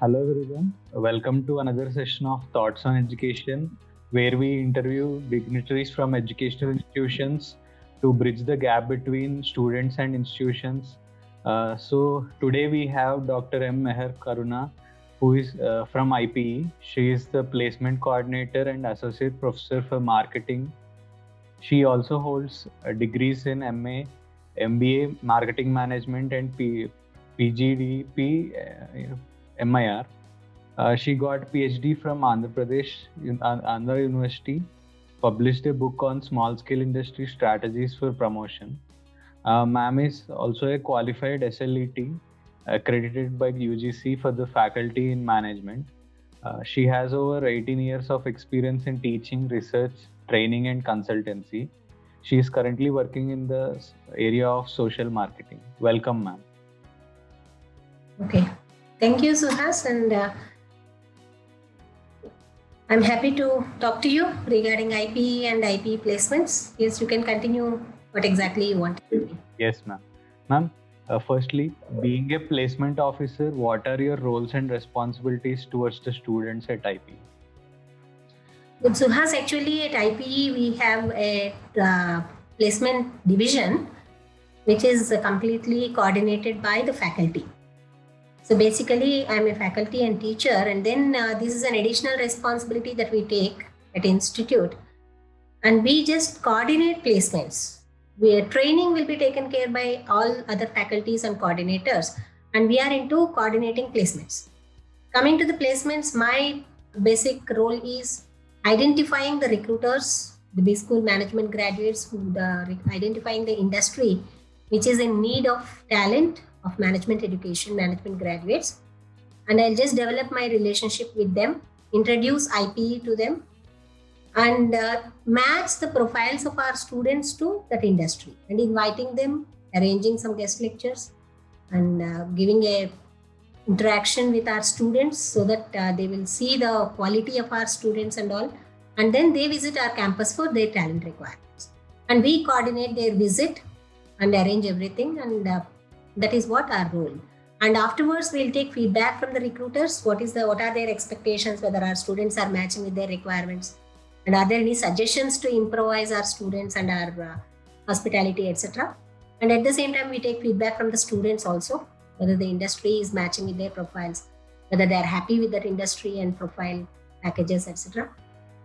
Hello everyone, welcome to another session of Thoughts on Education, where we interview dignitaries from educational institutions to bridge the gap between students and institutions. So today we have Dr. M. Meher Karuna, who is from IPE. She is the placement coordinator and associate professor for marketing. She also holds degrees in MA, MBA, marketing management, and PGDP, MIR. She got PhD from Andhra Pradesh, Andhra University, published a book on small scale industry strategies for promotion. Ma'am is also a qualified SLET accredited by UGC for the faculty in management. She has over 18 years of experience in teaching, research, training, and consultancy. She is currently working in the area of social marketing. Welcome, ma'am. Okay, thank you, Suhas, and I'm happy to talk to you regarding IPE and IPE placements. Yes, you can continue what exactly you want. Yes, ma'am. Ma'am, firstly, being a placement officer, what are your roles and responsibilities towards the students at IPE? With Suhas, actually at IPE, we have a placement division which is completely coordinated by the faculty. So basically, I'm a faculty and teacher, and then this is an additional responsibility that we take at Institute. And we just coordinate placements. Where training will be taken care by all other faculties and coordinators, and we are into coordinating placements. Coming to the placements, my basic role is identifying the recruiters, the B school management graduates, identifying the industry which is in need of talent of management education, management graduates, and I'll just develop my relationship with them, introduce IPE to them, and match the profiles of our students to that industry, and inviting them, arranging some guest lectures, and giving a interaction with our students so that they will see the quality of our students and all, and then they visit our campus for their talent requirements, and we coordinate their visit and arrange everything, and that is what our role. And afterwards, we'll take feedback from the recruiters. What are their expectations? Whether our students are matching with their requirements, and are there any suggestions to improvise our students and our hospitality, etc. And at the same time, we take feedback from the students also, whether the industry is matching with their profiles, whether they are happy with that industry and profile packages, etc.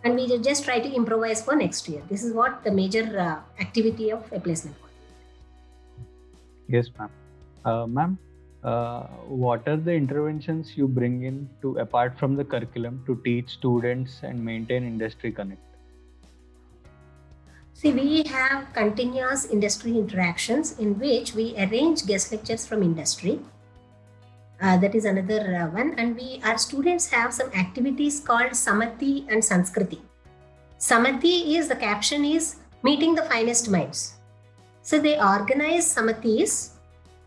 And we just try to improvise for next year. This is what the major activity of a placement. Yes, ma'am. Ma'am, what are the interventions you bring in to, apart from the curriculum, to teach students and maintain industry connect? See, we have continuous industry interactions in which we arrange guest lectures from industry. That is another one. And our students have some activities called Samati and Sanskriti. Samati is, the caption is meeting the finest minds. So they organize Samatis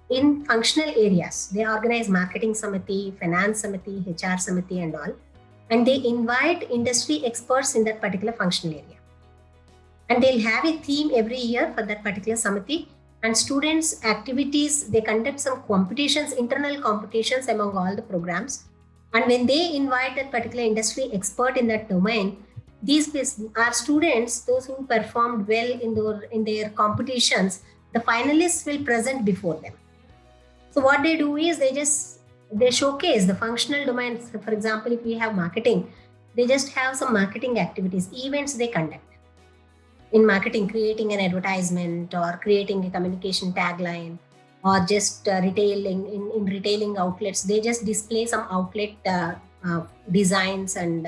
in functional areas. They organize marketing Samati, finance Samati, HR Samati and all. And they invite industry experts in that particular functional area. And they'll have a theme every year for that particular Samati. And students' activities, they conduct some competitions, internal competitions among all the programs. And when they invite that particular industry expert in that domain, these are students, those who performed well in their competitions, the finalists will present before them. So what they do is they showcase the functional domains. For example, if we have marketing, they just have some marketing activities, events they conduct. In marketing, creating an advertisement or creating a communication tagline, or just retailing in retailing outlets, they just display some outlet designs and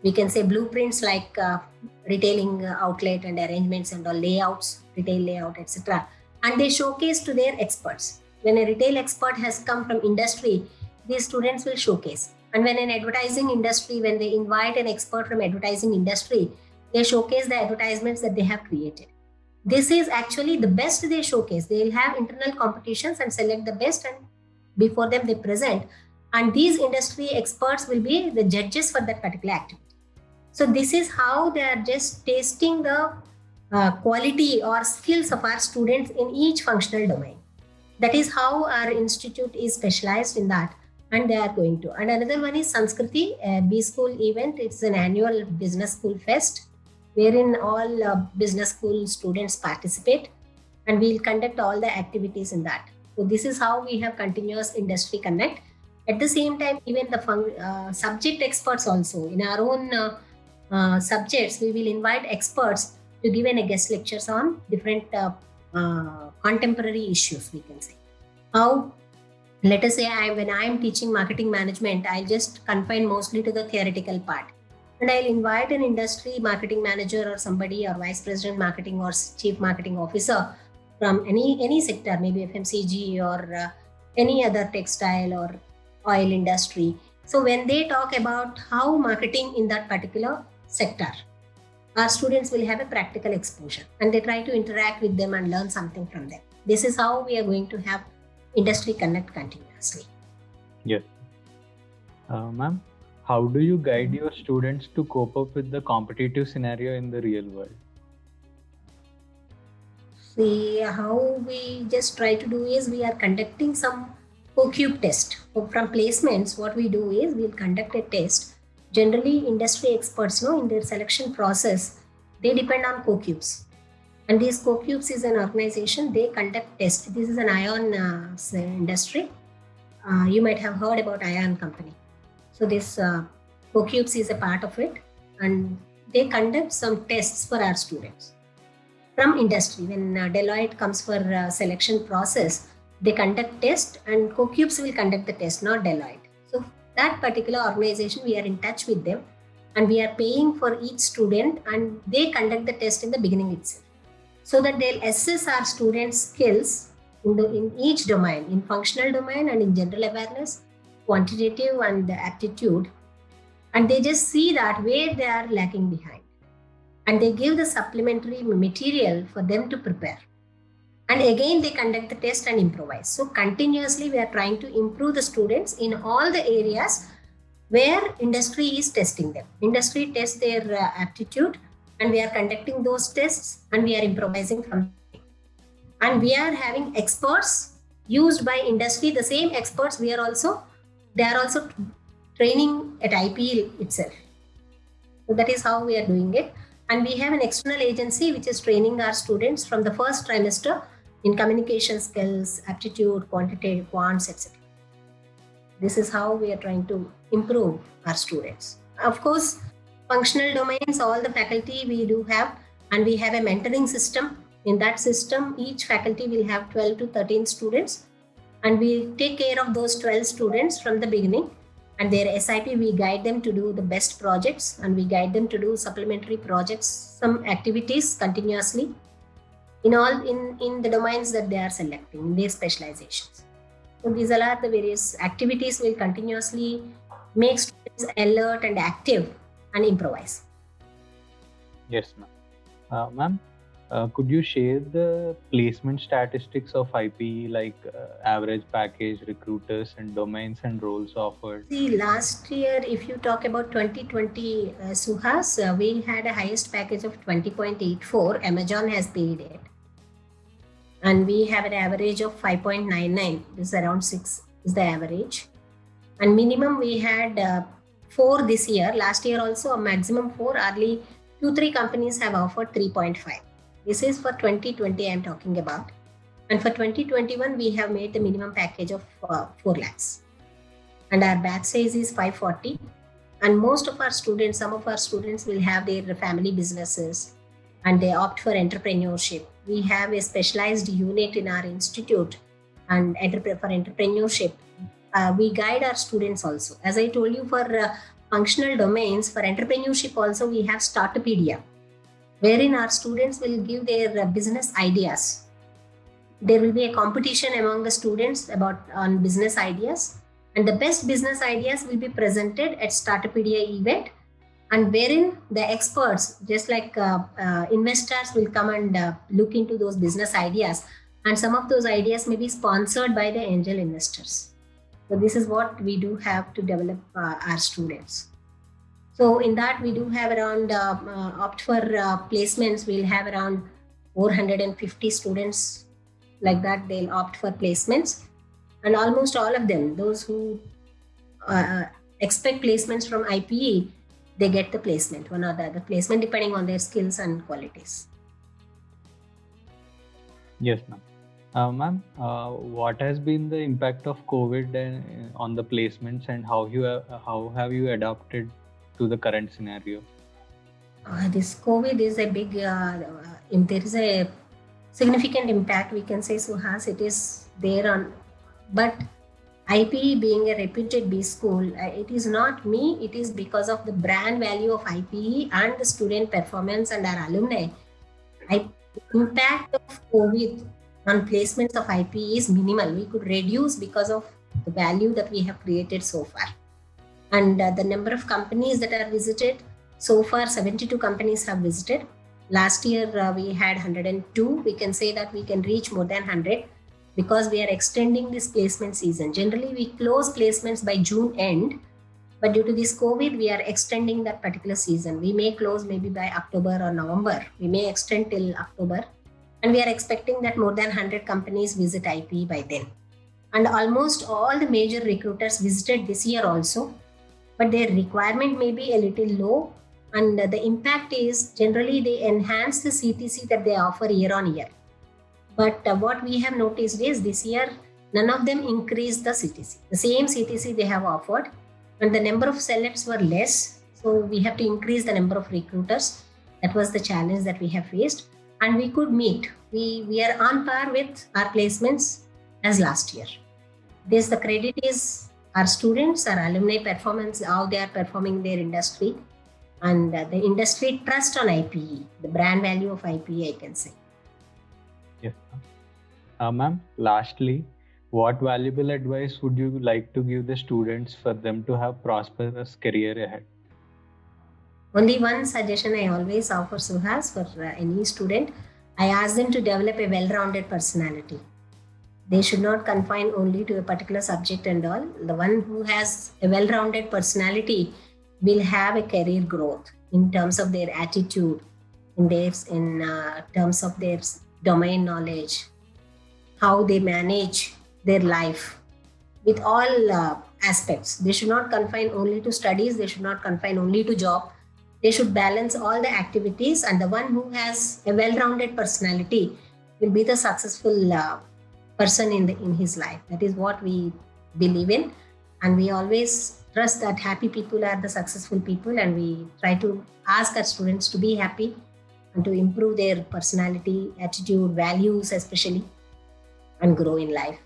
we can say blueprints like retailing outlet and arrangements and all layouts, retail layout, etc. And they showcase to their experts. When a retail expert has come from industry, these students will showcase. And when an advertising industry, when they invite an expert from advertising industry, they showcase the advertisements that they have created. This is actually the best they showcase. They will have internal competitions and select the best, and before them they present. And these industry experts will be the judges for that particular activity. So this is how they are just tasting the quality or skills of our students in each functional domain. That is how our institute is specialized in that. and they are going to. And another one is Sanskriti, a B School event. It's an annual business school fest wherein all business school students participate, and we'll conduct all the activities in that. So this is how we have continuous industry connect. At the same time, even the subject experts also in our own subjects, we will invite experts to give a guest lectures on different contemporary issues, we can say. How, let us say, when I am teaching marketing management, I'll just confine mostly to the theoretical part. And I'll invite an industry marketing manager or somebody, or vice president marketing or chief marketing officer from any sector, maybe FMCG or any other textile or oil industry. So when they talk about how marketing in that particular sector, our students will have a practical exposure, and they try to interact with them and learn something from them. This is how we are going to have industry connect continuously. Yes. Ma'am, how do you guide your students to cope up with the competitive scenario in the real world? See, how we just try to do is we are conducting some CoCube test. So from placements, what we do is we'll conduct a test. Generally, industry experts know in their selection process, they depend on CoCubes. And these CoCubes is an organization, they conduct tests. This is an ion industry. You might have heard about ion company. So this CoCubes is a part of it, and they conduct some tests for our students. From industry, when Deloitte comes for selection process, they conduct test, and CoCubes will conduct the test, not Deloitte. So that particular organization, we are in touch with them, and we are paying for each student, and they conduct the test in the beginning itself, so that they'll assess our students' skills in each domain, in functional domain and in general awareness, quantitative and aptitude, and they just see that where they are lacking behind, and they give the supplementary material for them to prepare. And again, they conduct the test and improvise. So continuously, we are trying to improve the students in all the areas where industry is testing them. Industry tests their aptitude, and we are conducting those tests, and we are improvising from them. And we are having experts used by industry. The same experts they are also training at IPL itself. So that is how we are doing it. And we have an external agency which is training our students from the first trimester in communication skills, aptitude, quantitative, quants, etc. This is how we are trying to improve our students. Of course, functional domains, all the faculty we do have, and we have a mentoring system. In that system, each faculty will have 12 to 13 students, and we take care of those 12 students from the beginning. And their SIP, we guide them to do the best projects, and we guide them to do supplementary projects, some activities continuously in the domains that they are selecting, in their specializations. So these are the various activities will continuously make students alert and active and improvise. Yes, ma'am. Ma'am, could you share the placement statistics of IPE, like average package, recruiters, and domains and roles offered? See, last year, if you talk about 2020, Suhas, we had a highest package of 20.84. Amazon has paid it. And we have an average of 5.99. This is around 6 is the average. And minimum we had 4 this year. Last year also a maximum 4. Early 2-3 companies have offered 3.5. This is for 2020 I am talking about. And for 2021, we have made the minimum package of 4 lakhs. And our batch size is 540. And most of our students, some of our students will have their family businesses, and they opt for entrepreneurship. We have a specialized unit in our institute and for entrepreneurship. We guide our students also. As I told you, for functional domains, for entrepreneurship also, we have Startupedia, wherein our students will give their business ideas. There will be a competition among the students on business ideas, and the best business ideas will be presented at Startupedia event, and wherein the experts, just like investors, will come and look into those business ideas, and some of those ideas may be sponsored by the angel investors. So this is what we do have to develop our students. So in that, we do have around opt for placements. We'll have around 450 students like that. They'll opt for placements, and almost all of them, those who expect placements from IPE, they get the placement, one or the other placement, depending on their skills and qualities. Yes, ma'am. Ma'am, what has been the impact of COVID on the placements, and how have you adapted to the current scenario? This COVID is a big, there is a significant impact, we can say, Suhas. It is there on, but IPE being a reputed B school, it is not me, it is because of the brand value of IPE and the student performance and our alumni. The impact of COVID on placements of IPE is minimal. We could reduce because of the value that we have created so far. And the number of companies that are visited, so far 72 companies have visited. Last year we had 102. We can say that we can reach more than 100 because we are extending this placement season. Generally, we close placements by June end, but due to this COVID, we are extending that particular season. We may close maybe by October or November. We may extend till October. And we are expecting that more than 100 companies visit IPE by then. And almost all the major recruiters visited this year also, but their requirement may be a little low. And the impact is generally they enhance the CTC that they offer year on year. But what we have noticed is this year, none of them increased the CTC. The same CTC they have offered, and the number of selects were less. So we have to increase the number of recruiters. That was the challenge that we have faced. And we could meet. We are on par with our placements as last year. This, the credit is our students, our alumni performance, how they are performing their industry, and the industry trust on IPE, the brand value of IPE, I can say. Yes, ma'am. Lastly, what valuable advice would you like to give the students for them to have prosperous career ahead? Only one suggestion I always offer, Suhas, for any student. I ask them to develop a well-rounded personality. They should not confine only to a particular subject and all. The one who has a well-rounded personality will have a career growth in terms of their attitude, in terms of their domain knowledge, how they manage their life with all aspects. They should not confine only to studies. They should not confine only to job. They should balance all the activities, and the one who has a well-rounded personality will be the successful person in his life. That is what we believe in, and we always trust that happy people are the successful people, and we try to ask our students to be happy and to improve their personality, attitude, values especially, and grow in life.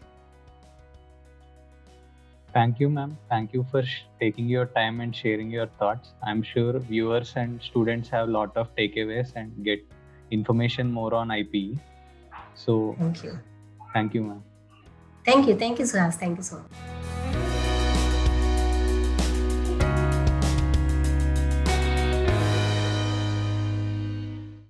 Thank you, ma'am. Thank you for taking your time and sharing your thoughts. I'm sure viewers and students have a lot of takeaways and get information more on IPE. So, Thank you. Thank you, ma'am. Thank you, Suhas. Thank you so much.